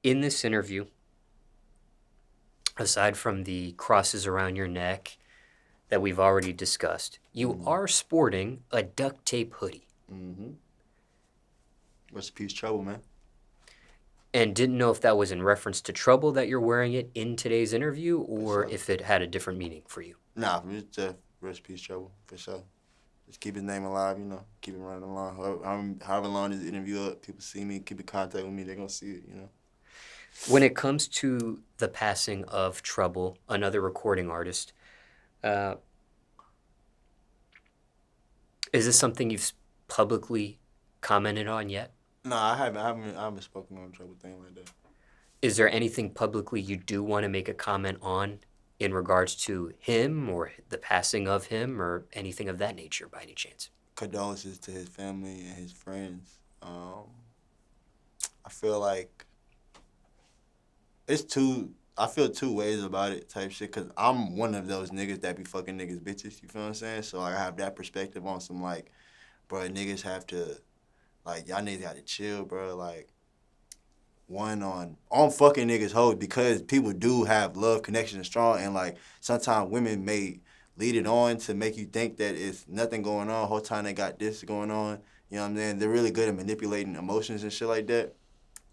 In this interview, aside from the crosses around your neck that we've already discussed, you are sporting a duct tape hoodie. Mm-hmm. Rest in peace, Trouble, man. And didn't know if that was in reference to Trouble that you're wearing it in today's interview For or sure. if it had a different meaning for you. Nah, it's just rest in peace, Trouble, for sure. Just keep his name alive, keep it running along. However long this interview up, people see me, keep in contact with me, they're going to see it. When it comes to the passing of Trouble, another recording artist, uh, is this something you've publicly commented on yet? No, I haven't spoken on Trouble thing like that. Is there anything publicly you do want to make a comment on in regards to him or the passing of him or anything of that nature by any chance? Condolences to his family and his friends. I feel like I feel two ways about it type shit, because I'm one of those niggas that be fucking niggas bitches, you feel what I'm saying? So, like, I have that perspective on some, like, bro, niggas have to, like, y'all niggas got to chill, bro. Like, one on fucking niggas hoes, because people do have love connection and strong, and, like, sometimes women may lead it on to make you think that it's nothing going on. Whole time they got this going on. You know what I'm saying? They're really good at manipulating emotions and shit like that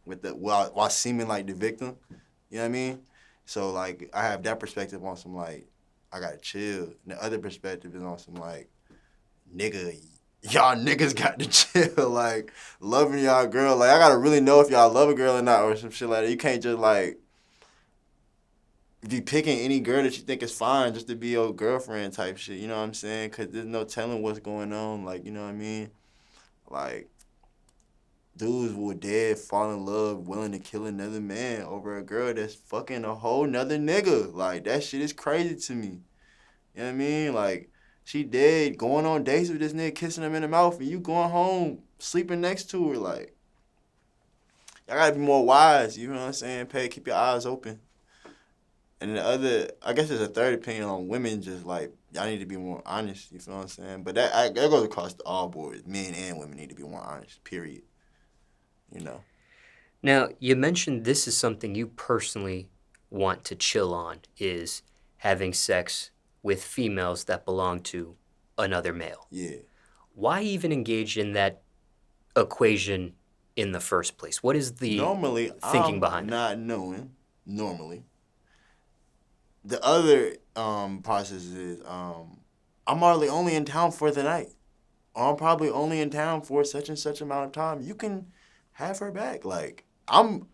while seeming like the victim. You know what I mean? So, like, I have that perspective on some, like, I gotta chill. And the other perspective is on some, like, nigga, y'all niggas got to chill. Like, loving y'all girl. Like, I gotta really know if y'all love a girl or not or some shit like that. You can't just, like, be picking any girl that you think is fine just to be your girlfriend type shit. You know what I'm saying? Because there's no telling what's going on. Like, you know what I mean? Like, dudes will dead fall in love willing to kill another man over a girl that's fucking a whole nother nigga. Like, that shit is crazy to me. You know what I mean? Like, she dead going on dates with this nigga, kissing him in the mouth, and you going home sleeping next to her. Like, y'all gotta be more wise. You know what I'm saying? Keep your eyes open. And the other, I guess there's a third opinion on women, just like, y'all need to be more honest. You feel what I'm saying? But that goes across all boards. Men and women need to be more honest, period. You know? Now, you mentioned this is something you personally want to chill on, is having sex with females that belong to another male. Yeah. Why even engage in that equation in the first place? What is the Normally, thinking I'm behind it? not knowing. Normally. The other process is I'm hardly only in town for the night. Or I'm probably only in town for such and such amount of time. You can have her back. Like, I'm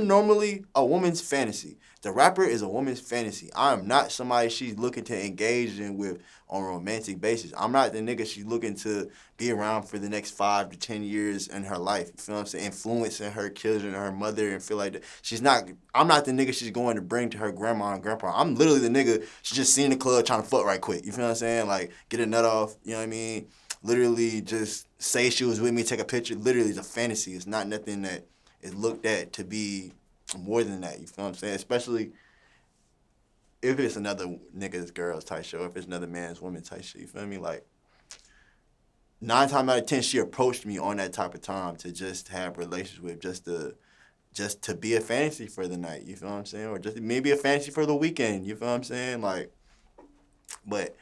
normally a woman's fantasy. The rapper is a woman's fantasy. I am not somebody she's looking to engage in with on a romantic basis. I'm not the nigga she's looking to be around for the next 5 to 10 years in her life. You feel what I'm saying? Influencing her children, her mother, and feel like that. I'm not the nigga she's going to bring to her grandma and grandpa. I'm literally the nigga she's just seen in the club trying to fuck right quick. You feel what I'm saying? Like, get a nut off, you know what I mean? Literally just say she was with me, take a picture. Literally, it's a fantasy. It's not nothing that is looked at to be more than that. You feel what I'm saying? Especially if it's another nigga's girl's type show, if it's another man's woman type shit. You feel me? Like, 9 times out of 10, she approached me on that type of time to just have relations with, just to be a fantasy for the night. You feel what I'm saying? Or just maybe a fantasy for the weekend. You feel what I'm saying? Like, but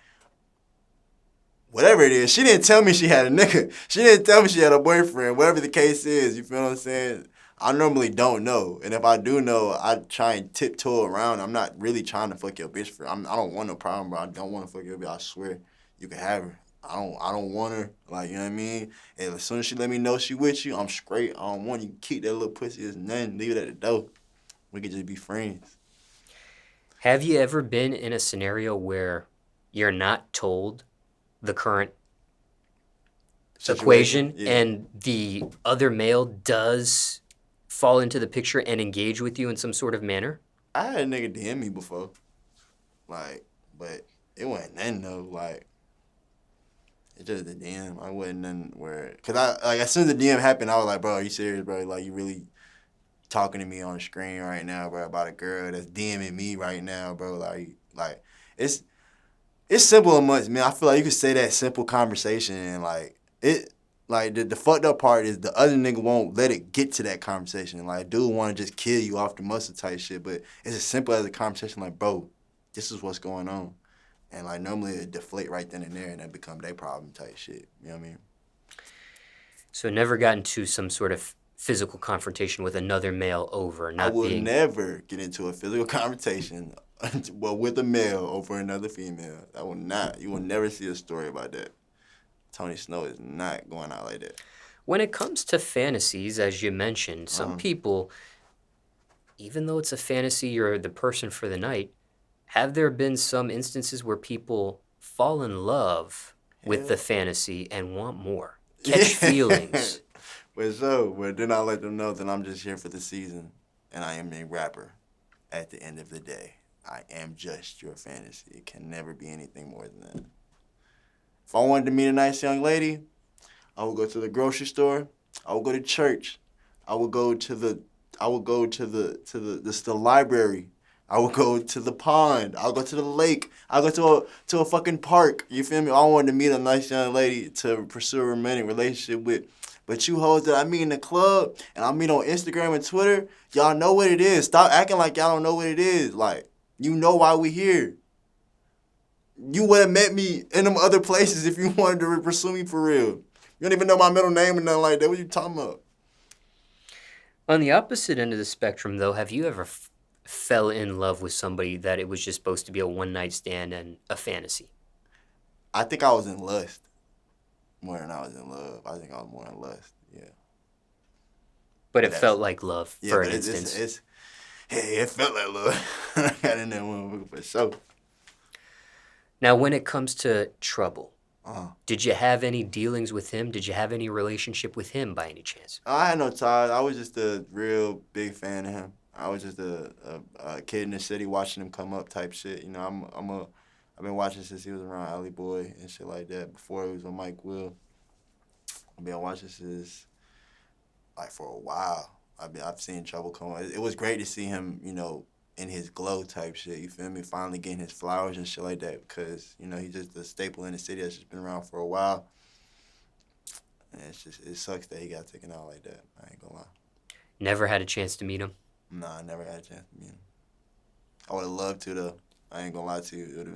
whatever it is, she didn't tell me she had a nigga. She didn't tell me she had a boyfriend. Whatever the case is, you feel what I'm saying? I normally don't know. And if I do know, I try and tiptoe around. I'm not really trying to fuck your bitch I don't want no problem, bro. I don't want to fuck your bitch. I swear. You can have her. I don't want her. Like, you know what I mean? And as soon as she let me know she with you, I'm straight. I don't want you to keep that little pussy as nothing. Leave it at the door. We could just be friends. Have you ever been in a scenario where you're not told the current equation Yeah. and the other male does fall into the picture and engage with you in some sort of manner? I had a nigga DM me before. Like, but it wasn't nothing though. Like, it just a DM. I wasn't nothing where, cause as soon as the DM happened, I was like, bro, are you serious, bro? Like, you really talking to me on the screen right now, bro, about a girl that's DMing me right now, bro? Like it's simple and much, man. I feel like you could say that simple conversation and like Like, the fucked up part is the other nigga won't let it get to that conversation. Like, dude want to just kill you off the muscle type shit, but it's as simple as a conversation like, bro, this is what's going on. And, like, normally it deflate right then and there, and that become their problem type shit. You know what I mean? So never got into some sort of physical confrontation with another male over I not will being... never get into a physical confrontation well, with a male over another female. I will not. You will never see a story about that. Tony Shhnow is not going out like that. When it comes to fantasies, as you mentioned, some people, even though it's a fantasy, you're the person for the night, have there been some instances where people fall in love with the Hell. fantasy and want more? Yeah. Catch feelings. But then I let them know that I'm just here for the season, and I am a rapper. At the end of the day, I am just your fantasy. It can never be anything more than that. If I wanted to meet a nice young lady, I would go to the grocery store. I would go to church. I would go to the library. I would go to the pond. I'll go to the lake. I'll go to a fucking park. You feel me? I wanted to meet a nice young lady to pursue a romantic relationship with. But you hoes that I meet in the club and I meet on Instagram and Twitter, y'all know what it is. Stop acting like y'all don't know what it is. Like, you know why we here. You would have met me in them other places if you wanted to pursue me for real. You don't even know my middle name or nothing like that. What you talking about? On the opposite end of the spectrum, though, have you ever fell in love with somebody that it was just supposed to be a one-night stand and a fantasy? I think I was in lust more than I was in love. I think I was more in lust, yeah. But it felt like love, Yeah, for but an instance. it felt like love. I got in that motherfucker for sure. Now, when it comes to Trouble, Uh-huh. did you have any dealings with him? Did you have any relationship with him by any chance? I had no ties. I was just a real big fan of him. I was just a kid in the city watching him come up type shit. You know, I've been watching since he was around Alley Boy and shit like that. Before he was on Mike Will, I've been watching since like for a while. I've seen Trouble come up. It was great to see him, you know, in his glow type shit. You feel me? Finally getting his flowers and shit like that because you know he's just a staple in the city that's just been around for a while. And it sucks that he got taken out like that. I ain't gonna lie. Never had a chance to meet him? Nah, I never had a chance to meet him. I would have loved to though. I ain't gonna lie to you. It would have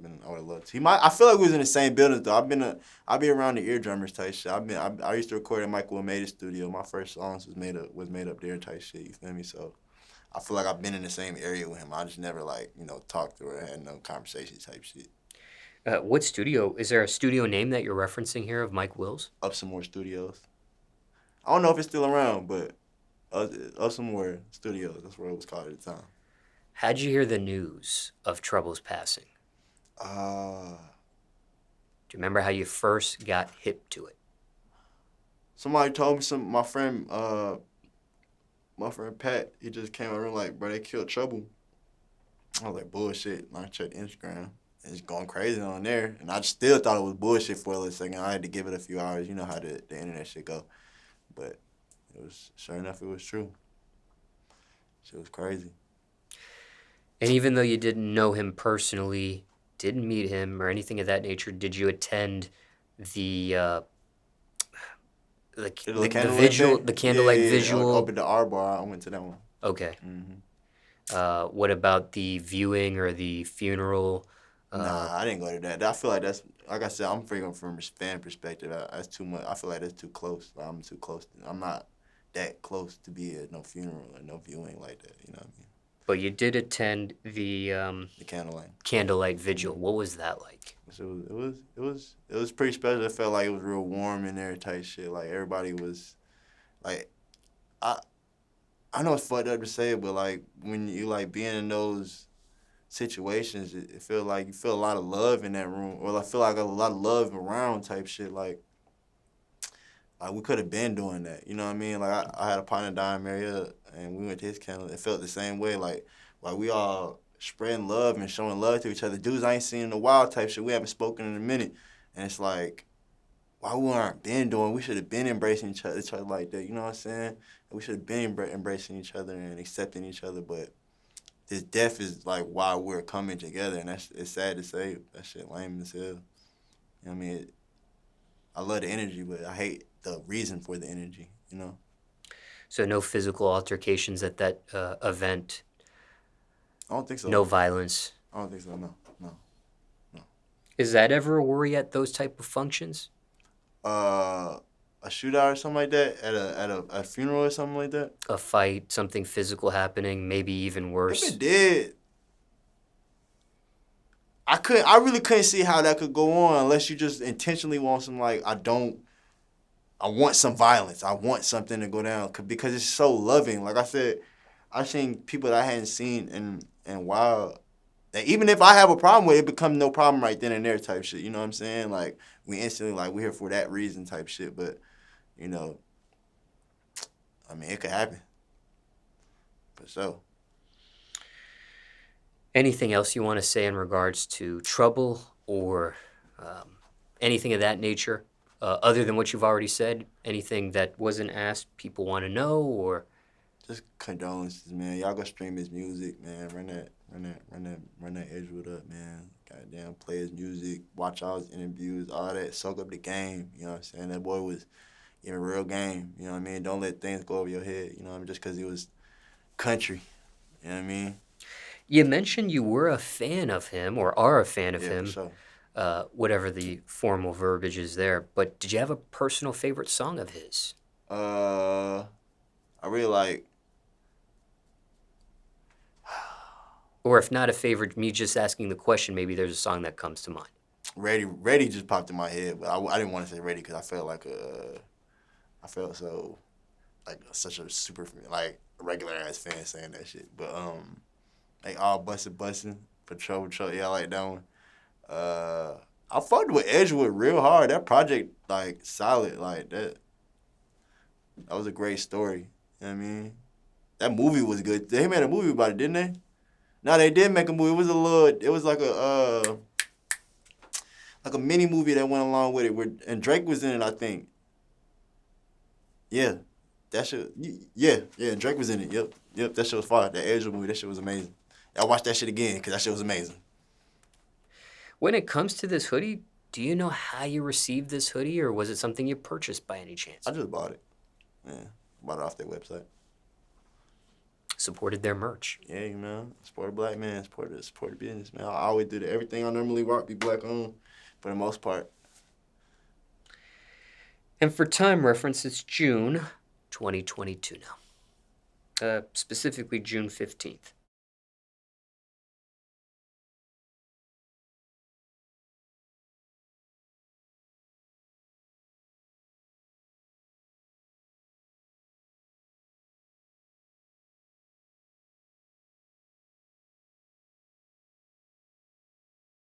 been. I would have loved to. I feel like we was in the same building though. I be around the eardrummers type shit. I used to record at Michael Will studio. My first songs was made up there type shit. You feel me? So I feel like I've been in the same area with him. I just never like talked or had no conversation type shit. What studio? Is there a studio name that you're referencing here of Mike Will's? Up Some More Studios. I don't know if it's still around, but Up Some More Studios. That's what it was called at the time. How'd you hear the news of Trouble's passing? Do you remember how you first got hip to it? Somebody told me my friend Pat, he just came in the room like, bro, they killed Trouble. I was like, bullshit. And I checked Instagram. It's going crazy on there. And I still thought it was bullshit for a little second. I had to give it a few hours. You know how the internet shit go. But sure enough, it was true. Shit was crazy. And even though you didn't know him personally, didn't meet him or anything of that nature, did you attend the candlelight visual? Up at the R Bar, I went to that one. Okay. Mm-hmm. What about the viewing or the funeral? Nah, I didn't go to that. I feel like that's, like I said, I'm freaking from a fan perspective. That's too much. I feel like that's too close. Like, I'm too close. I'm not that close to be at no funeral or no viewing like that. You know what I mean? But you did attend the candlelight vigil. What was that like? So it was pretty special. It felt like it was real warm in there type shit. Like everybody was, like, I know it's fucked up to say it, but like when you like being in those situations, it feel like you feel a lot of love in that room, or I feel like a lot of love around type shit. Like we could have been doing that. You know what I mean? Like I had a partner down in Marietta, and we went to his candle. It felt the same way. Like we all spreading love and showing love to each other. Dudes I ain't seen in a while type shit. We haven't spoken in a minute, and it's like, why we aren't been doing? We should have been embracing each other like that. You know what I'm saying? We should have been embracing each other and accepting each other. But this death is like why we're coming together, and it's sad to say. That shit lame as hell. You know what I mean? I love the energy, but I hate the reason for the energy, you know. So no physical altercations at that event. I don't think so. No violence. I don't think so. No, no, no. Is that ever a worry at those type of functions? Uh, a shootout or something like that at a funeral or something like that. A fight, something physical happening, maybe even If worse. it did, I really couldn't see how that could go on unless you just intentionally want some like I want some violence. I want something to go down because it's so loving. Like I said, I've seen people that I hadn't seen in a while. That even if I have a problem with it, it becomes no problem right then and there type shit. You know what I'm saying? Like we instantly like we're here for that reason type shit. But you know, I mean, it could happen for sure. Anything else you want to say in regards to trouble or anything of that nature, other than what you've already said? Anything that wasn't asked, people want to know, or Just condolences, man. Y'all go stream his music, man. Run that Edgewood up, man. Goddamn, play his music, watch all his interviews, all that. Soak up the game. You know what I'm saying? That boy was in a real game. You know what I mean? Don't let things go over your head. You know what I mean? Just because he was country. You know what I mean? you mentioned you were a fan of him or are a fan of Yeah, for him, sure. whatever the formal verbiage is there. But did you have a personal favorite song of his? I really like. Or if not a favorite, me just asking the question, maybe there's a song that comes to mind. Ready just popped in my head, but I didn't want to say Ready because I felt like I felt so like such a super like regular ass fan saying that shit. But like all bustin' for trouble. Yeah, I like that one. I fucked with Edgewood real hard. That project like solid like that. That was a great story. You know what I mean? That movie was good. They made a movie about it, didn't they? No, they did make a movie. It was a little. It was like a mini movie that went along with it. And Drake was in it, I think. Yeah, that shit. Yeah. Drake was in it. Yep. That shit was fire. That Edgewood movie. That shit was amazing. I watched that shit again because that shit was amazing. When it comes to this hoodie, do you know how you received this hoodie, or was it something you purchased by any chance? I just bought it. Yeah, bought it off their website. Supported their merch. Yeah, you know, support a black man, support the business, man. I always do that. Everything I normally rock be black owned, for the most part. And for time reference, it's June 2022 now. Specifically June 15th.